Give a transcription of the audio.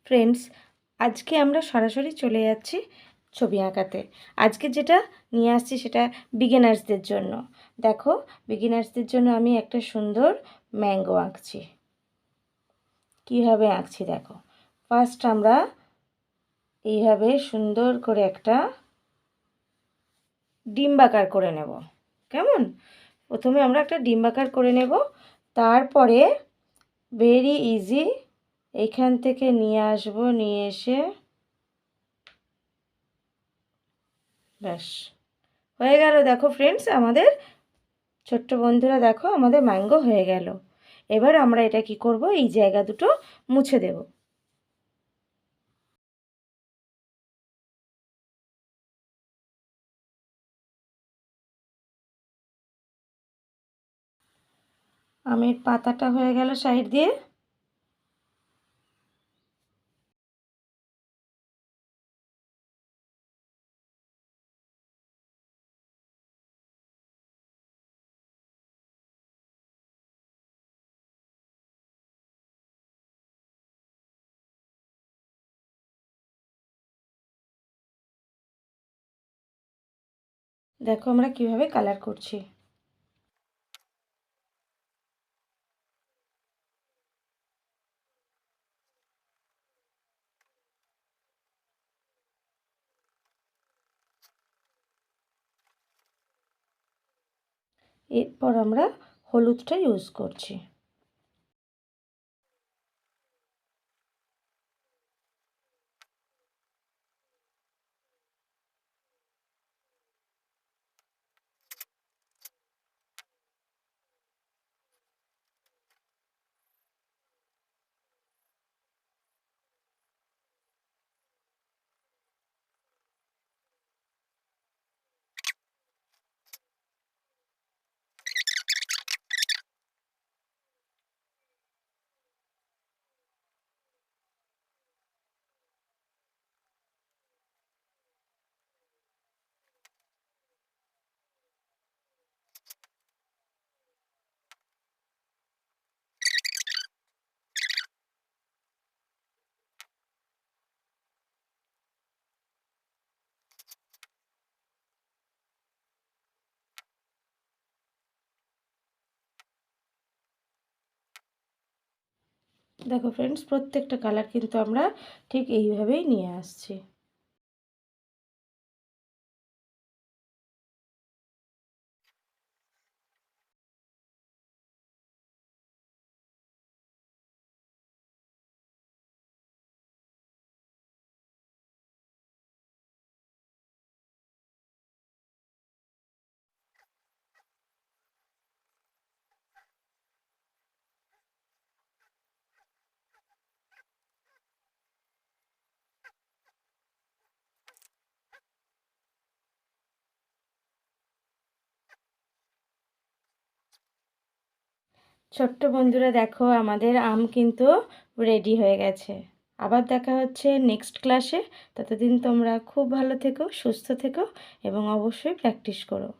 Friends, আজকে আমরা সরাসরি চলে যাচ্ছি ছবি আঁকাতে। আজকে যেটা নিয়ে আসছি সেটা বিগিনার্সদের জন্য। দেখো, বিগিনার্সদের জন্য আমি একটা সুন্দর ম্যাঙ্গো আঁকছি। কীভাবে আঁকছি দেখো। ফার্স্ট আমরা এইভাবে সুন্দর করে একটা ডিম্বাকার করে নেব। কেমন? প্রথমে আমরা একটা ডিম্বাকার করে নেব, তারপরে ভেরি ইজি এইখান থেকে নিয়ে আসব, নিয়ে এসে ব্যাস হয়ে গেল। দেখো ফ্রেন্ডস, আমাদের ছোট্ট বন্ধুরা দেখো আমাদের ম্যাঙ্গো হয়ে গেল। এবার আমরা এটা কি করব, এই জায়গা দুটো মুছে দেব। আমের পাতাটা হয়ে গেল সাইড দিয়ে। দেখো আমরা কিভাবে কালার করছি। এরপর আমরা হলুদটা ইউজ করছি। দেখো ফ্রেন্ডস, প্রত্যেকটা কালার কিন্তু আমরা ঠিক এইভাবেই নিয়ে আসছি। ছোট্ট বন্ধুরা দেখো, আমাদের আম কিন্তু রেডি হয়ে গেছে। আবার দেখা হচ্ছে নেক্সট ক্লাসে। ততদিন তোমরা খুব ভালো থেকো, সুস্থ থেকো এবং অবশ্যই প্র্যাকটিস করো।